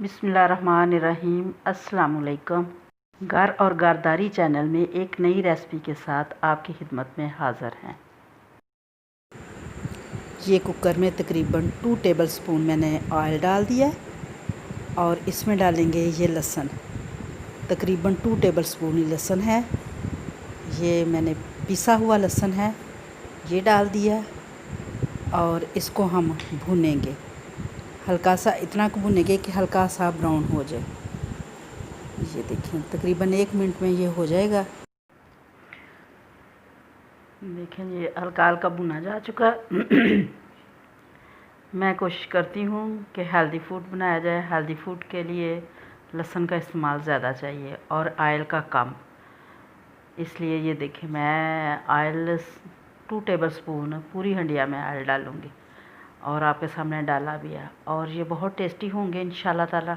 बिस्मिल्लाहिर्रहमानिर्रहीम। अस्सलाम वालेकुम। घर और गारदारी चैनल में एक नई रेसिपी के साथ आपकी खिदमत में हाज़िर हैं। ये कुकर में तकरीबन 2 टेबलस्पून मैंने ऑयल डाल दिया और इसमें डालेंगे ये लहसुन। तकरीबन 2 टेबलस्पून लहसुन है। ये मैंने पिसा हुआ लहसुन है, ये डाल दिया और इसको हम भूनेंगे। हल्का सा इतना भूनेंगे कि हल्का सा ब्राउन हो जाए। ये देखिए तकरीबन 1 मिनट में ये हो जाएगा। देखें ये हल्का हल्का भुना जा चुका है। मैं कोशिश करती हूँ कि हेल्दी फूड बनाया जाए। हेल्दी फूड के लिए लहसुन का इस्तेमाल ज़्यादा चाहिए और ऑयल का कम। इसलिए ये देखें मैं ऑयल 2 टेबलस्पून पूरी हंडिया में ऑयल डालूँगी और आपके सामने डाला भी है और ये बहुत टेस्टी होंगे इंशाल्लाह ताला।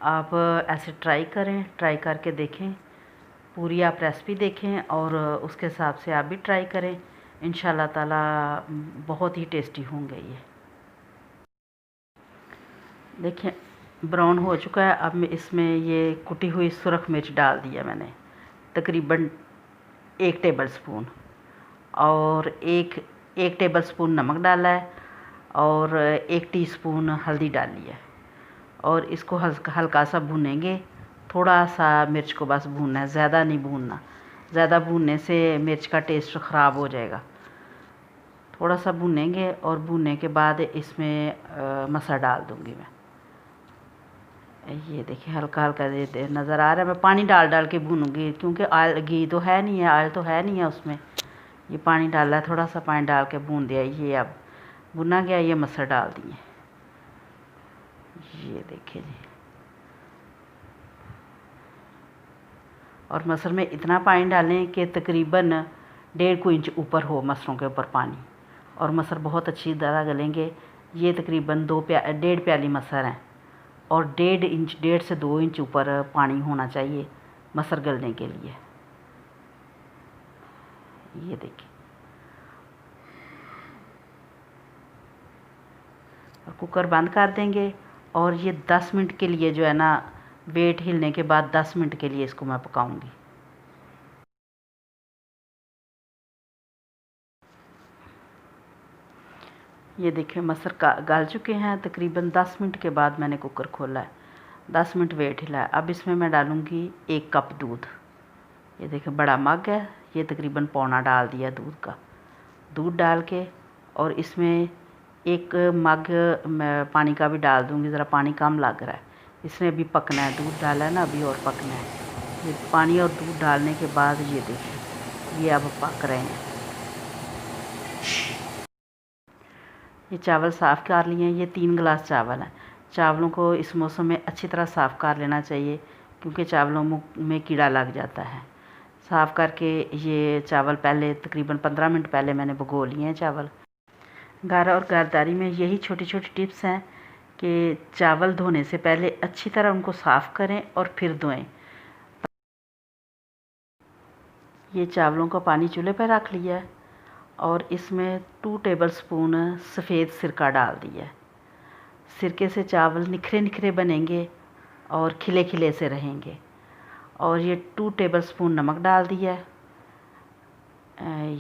आप ऐसे ट्राई करें, ट्राई करके देखें, पूरी आप रेसिपी देखें और उसके हिसाब से आप भी ट्राई करें। इंशाल्लाह ताला बहुत ही टेस्टी होंगे ये। देखें ब्राउन हो चुका है। अब मैं इसमें ये कुटी हुई सुरख मिर्च डाल दिया मैंने, तकरीबन 1 टेबलस्पून, और एक टेबलस्पून नमक डाला है और 1 टीस्पून हल्दी डाली है और इसको हल्का सा भूनेंगे। थोड़ा सा मिर्च को बस भूनना है, ज़्यादा नहीं भूनना। ज़्यादा भूनने से मिर्च का टेस्ट ख़राब हो जाएगा। थोड़ा सा भूनेंगे और भूनने के बाद इसमें मसा डाल दूँगी मैं। ये देखिए हल्का हल्का नज़र आ रहा है। मैं पानी डाल डाल के भूनूँगी क्योंकि ऑयल घी तो है नहीं है, ऑयल तो है नहीं है उसमें। ये पानी डाला है, थोड़ा सा पानी डाल के भून दिया। ये अब भुना गया, ये मसर डाल दिए। ये देखिए जी, और मसर में इतना पानी डालें कि तकरीबन 1.5 इंच ऊपर हो मसरों के ऊपर पानी, और मसर बहुत अच्छी तरह गलेंगे। ये तकरीबन 1.5 प्याली मसर हैं और 1.5 से 2 इंच ऊपर पानी होना चाहिए मसर गलने के लिए। ये देखिए, और कुकर बंद कर देंगे और ये 10 मिनट के लिए जो है ना, वेट हिलने के बाद 10 मिनट के लिए इसको मैं पकाऊंगी। ये देखिए मसर का गल चुके हैं। तकरीबन 10 मिनट के बाद मैंने कुकर खोला है, 10 मिनट वेट हिला है। अब इसमें मैं डालूँगी 1 कप दूध। ये देखिए बड़ा मग है, ये तकरीबन पौना डाल दिया दूध का। दूध डाल के और इसमें 1 मग मैं पानी का भी डाल दूँगी। ज़रा पानी कम लग रहा है, इसमें अभी पकना है। दूध डाला है ना, अभी और पकना है। ये पानी और दूध डालने के बाद ये देखिए ये अब पक रहे हैं। ये चावल साफ़ कर लिए हैं। ये 3 गिलास चावल हैं। चावलों को इस मौसम में अच्छी तरह साफ़ कर लेना चाहिए क्योंकि चावलों में कीड़ा लग जाता है। साफ़ करके ये चावल पहले तकरीबन 15 मिनट पहले मैंने भिगो लिए हैं चावल। घर और गारदारी में यही छोटी छोटी टिप्स हैं कि चावल धोने से पहले अच्छी तरह उनको साफ़ करें और फिर धोएं। ये चावलों का पानी चूल्हे पर रख लिया है और इसमें 2 टेबलस्पून सफ़ेद सिरका डाल दिया है। सिरके से चावल निखरे निखरे बनेंगे और खिले खिले से रहेंगे। और ये 2 टेबलस्पून नमक डाल दिया है।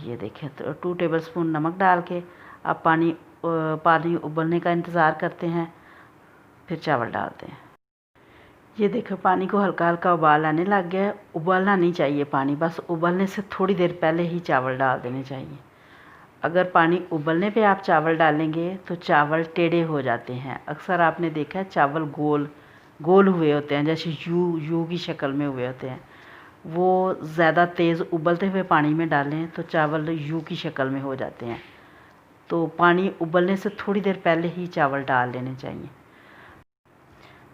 ये देखें तो 2 टेबलस्पून नमक डाल के अब पानी उबलने का इंतज़ार करते हैं, फिर चावल डालते हैं। ये देखो पानी को हल्का हल्का उबाल आने लग गया है। उबालना नहीं चाहिए पानी, बस उबलने से थोड़ी देर पहले ही चावल डाल देने चाहिए। अगर पानी उबलने पे आप चावल डालेंगे तो चावल टेढ़े हो जाते हैं। अक्सर आपने देखा है चावल गोल गोल हुए होते हैं, जैसे यू की शक्ल में हुए होते हैं। वो ज़्यादा तेज़ उबलते हुए पानी में डालें तो चावल यू की शक्ल में हो जाते हैं। तो पानी उबलने से थोड़ी देर पहले ही चावल डाल लेने चाहिए।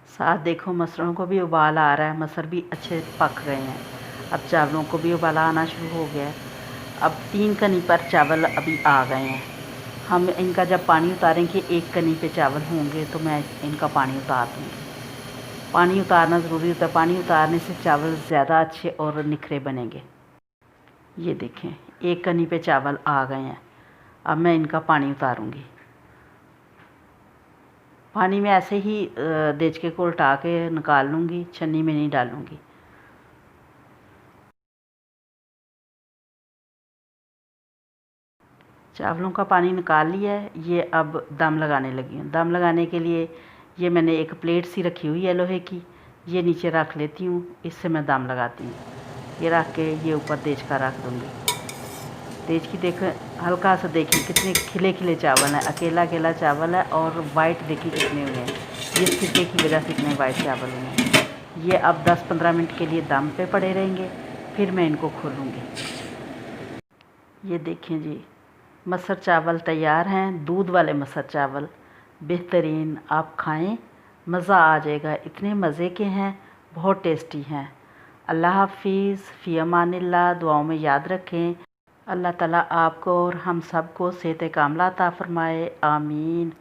साथ देखो मसरों को भी उबाल आ रहा है, मसर भी अच्छे पक गए हैं। अब चावलों को भी उबाला आना शुरू हो गया है। अब 3 कनी पर चावल अभी आ गए हैं। हम इनका जब पानी उतारेंगे 1 कनी पे चावल होंगे तो मैं इनका पानी उतार दूँगी। पानी उतारना ज़रूरी होता है, पानी उतारने से चावल ज़्यादा अच्छे और निखरे बनेंगे। ये देखें 1 कनी पे चावल आ गए हैं। अब मैं इनका पानी उतारूँगी। पानी में ऐसे ही देचके को उल्टा के निकाल लूँगी, छन्नी में नहीं डालूँगी। चावलों का पानी निकाल लिया है, ये अब दम लगाने लगी हूँ। दम लगाने के लिए ये मैंने एक प्लेट सी रखी हुई है लोहे की, ये नीचे रख लेती हूँ, इससे मैं दम लगाती हूँ। ये रख के ये ऊपर देचका रख दूँगी। देचकी देख हल्का सा देखिए कितने खिले खिले चावल हैं, अकेला अकेला चावल है और वाइट देखिए कितने हुए हैं। ये सिरके की वजह से इतने वाइट चावल हुए हैं। ये अब 10-15 मिनट के लिए दम पे पड़े रहेंगे, फिर मैं इनको खोलूँगी। ये देखें जी, मसर चावल तैयार हैं, दूध वाले मसर चावल बेहतरीन। आप खाएं, मज़ा आ जाएगा, इतने मज़े के हैं, बहुत टेस्टी हैं। अल्लाह हाफिज़, फ़ी अमानिल्लाह। दुआओं में याद रखें। अल्लाह ताला आपको और हम सब को सेहत कामला अता फ़रमाए, आमीन।